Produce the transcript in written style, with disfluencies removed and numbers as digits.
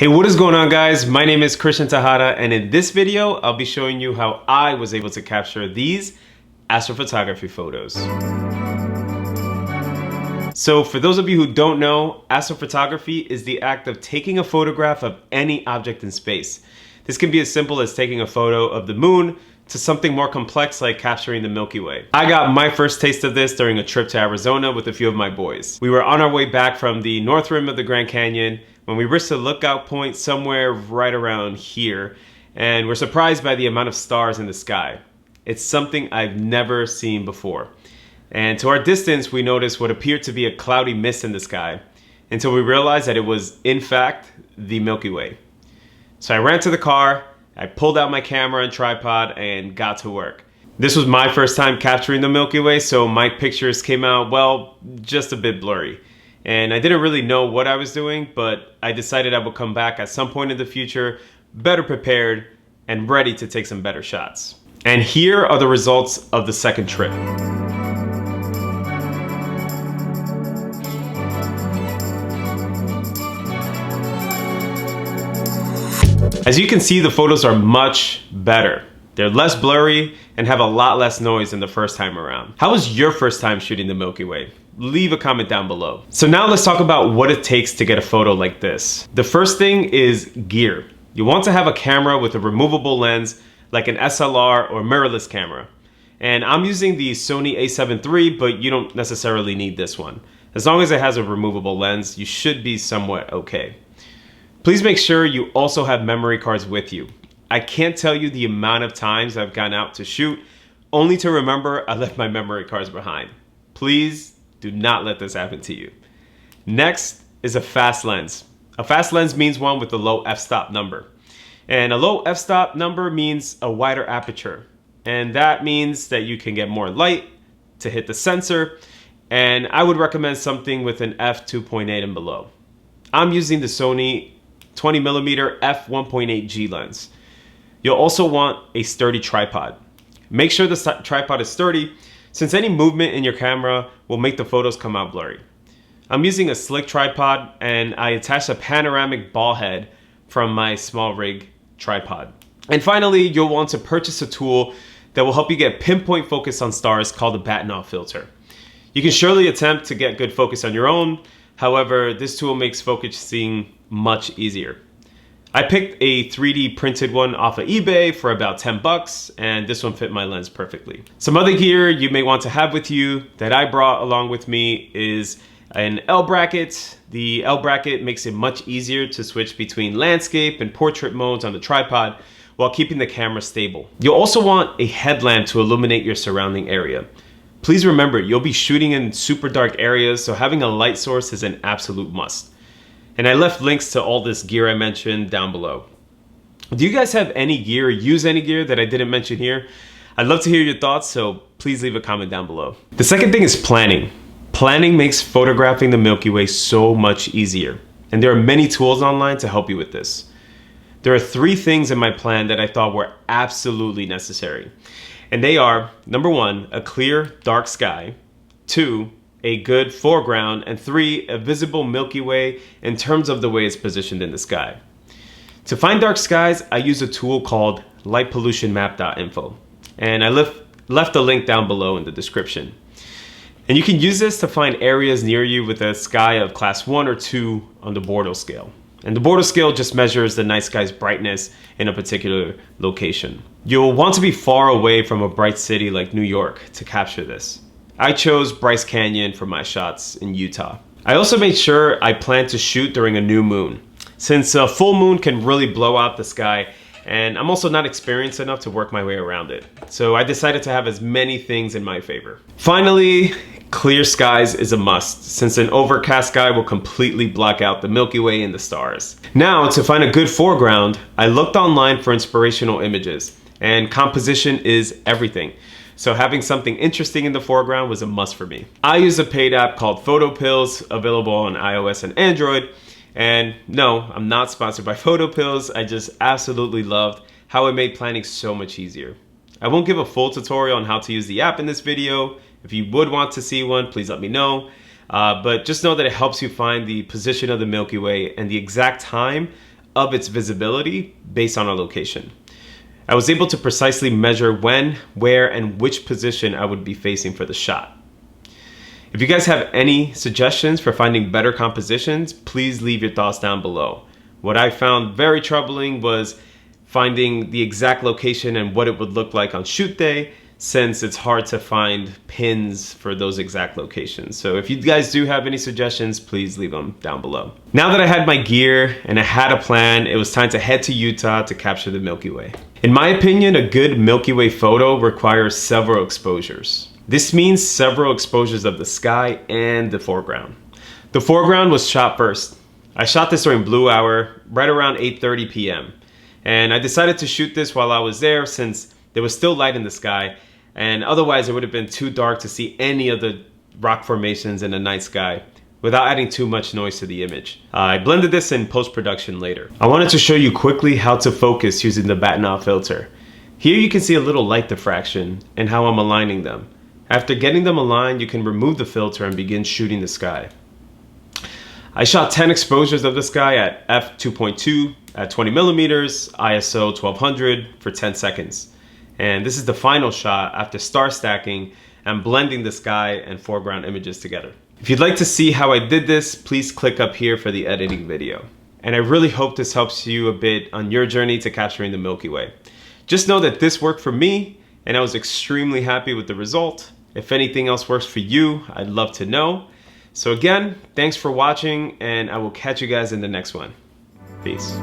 Hey, what is going on, guys? My name is Tejada, and in this video, I'll be showing you how I was able to capture these astrophotography photos. So for those of you who don't know, astrophotography is the act of taking a photograph of any object in space. This can be as simple as taking a photo of the moon to something more complex like capturing the Milky Way. I got my first taste of this during a trip to Arizona with a few of my boys. We were on our way back from the north rim of the Grand Canyon when we reached a lookout point somewhere right around here, and we're surprised by the amount of stars in the sky. It's something I've never seen before. And to our distance, we noticed what appeared to be a cloudy mist in the sky until we realized that it was, in fact, the Milky Way. So I ran to the car, I pulled out my camera and tripod and got to work. This was my first time capturing the Milky Way, so my pictures came out, well, just a bit blurry. And I didn't really know what I was doing, but I decided I would come back at some point in the future, better prepared and ready to take some better shots. And here are the results of the second trip. As you can see, the photos are much better. They're less blurry and have a lot less noise than the first time around. How was your first time shooting the Milky Way? Leave a comment down below. So now let's talk about what it takes to get a photo like this. The first thing is gear. You want to have a camera with a removable lens like an SLR or mirrorless camera. And I'm using the Sony A7 III, but you don't necessarily need this one. As long as it has a removable lens, you should be somewhat okay. Please make sure you also have memory cards with you. I can't tell you the amount of times I've gone out to shoot only to remember I left my memory cards behind. Please do not let this happen to you. Next is a fast lens. A fast lens means one with a low f-stop number. And a low f-stop number means a wider aperture. And that means that you can get more light to hit the sensor. And I would recommend something with an f2.8 and below. I'm using the Sony 20mm f1.8G lens. You'll also want a sturdy tripod. Make sure the tripod is sturdy, since any movement in your camera will make the photos come out blurry. I'm using a slick tripod, and I attached a panoramic ball head from my small rig tripod. And finally, you'll want to purchase a tool that will help you get pinpoint focus on stars called the Bahtinov filter. You can surely attempt to get good focus on your own. However, this tool makes focusing much easier. I picked a 3D printed one off of eBay for about 10 bucks, and this one fit my lens perfectly. Some other gear you may want to have with you that I brought along with me is an L bracket. The L bracket makes it much easier to switch between landscape and portrait modes on the tripod while keeping the camera stable. You'll also want a headlamp to illuminate your surrounding area. Please remember, you'll be shooting in super dark areas, so having a light source is an absolute must. And I left links to all this gear I mentioned down below. Do you guys have any gear or use any gear that I didn't mention here? I'd love to hear your thoughts, so please leave a comment down below. The second thing is planning. Planning makes photographing the Milky Way so much easier. And there are many tools online to help you with this. There are 3 things in my plan that I thought were absolutely necessary. And they are, number 1, a clear, dark sky. 2, a good foreground. And 3, a visible Milky Way in terms of the way it's positioned in the sky. To find dark skies, I use a tool called lightpollutionmap.info. And I left a link down below in the description. And you can use this to find areas near you with a sky of class 1 or 2 on the Bortle scale. And the Bortle scale just measures the night sky's brightness in a particular location. You'll want to be far away from a bright city like New York to capture this. I chose Bryce Canyon for my shots in Utah. I also made sure I planned to shoot during a new moon, since a full moon can really blow out the sky, and I'm also not experienced enough to work my way around it. So I decided to have as many things in my favor. Finally, clear skies is a must, since an overcast sky will completely block out the Milky Way and the stars. Now, to find a good foreground, I looked online for inspirational images, and composition is everything. So having something interesting in the foreground was a must for me. I use a paid app called PhotoPills, available on iOS and Android. And no, I'm not sponsored by PhotoPills. I just absolutely loved how it made planning so much easier. I won't give a full tutorial on how to use the app in this video. If you would want to see one, please let me know. But just know that it helps you find the position of the Milky Way and the exact time of its visibility based on our location. I was able to precisely measure when, where, and which position I would be facing for the shot. If you guys have any suggestions for finding better compositions, please leave your thoughts down below. What I found very troubling was finding the exact location and what it would look like on shoot day, since it's hard to find pins for those exact locations. So if you guys do have any suggestions, please leave them down below. Now that I had my gear and I had a plan, it was time to head to Utah to capture the Milky Way. In my opinion, a good Milky Way photo requires several exposures. This means several exposures of the sky and the foreground. The foreground was shot first. I shot this during blue hour, right around 8:30 p.m. And I decided to shoot this while I was there since there was still light in the sky, and otherwise it would have been too dark to see any of the rock formations in the night sky without adding too much noise to the image. I blended this in post-production later. I wanted to show you quickly how to focus using the Batnav filter. Here you can see a little light diffraction and how I'm aligning them. After getting them aligned, you can remove the filter and begin shooting the sky. I shot 10 exposures of the sky at f2.2 at 20 millimeters, ISO 1200 for 10 seconds. And this is the final shot after star stacking and blending the sky and foreground images together. If you'd like to see how I did this, please click up here for the editing video. And I really hope this helps you a bit on your journey to capturing the Milky Way. Just know that this worked for me and I was extremely happy with the result. If anything else works for you, I'd love to know. So again, thanks for watching and I will catch you guys in the next one. Peace.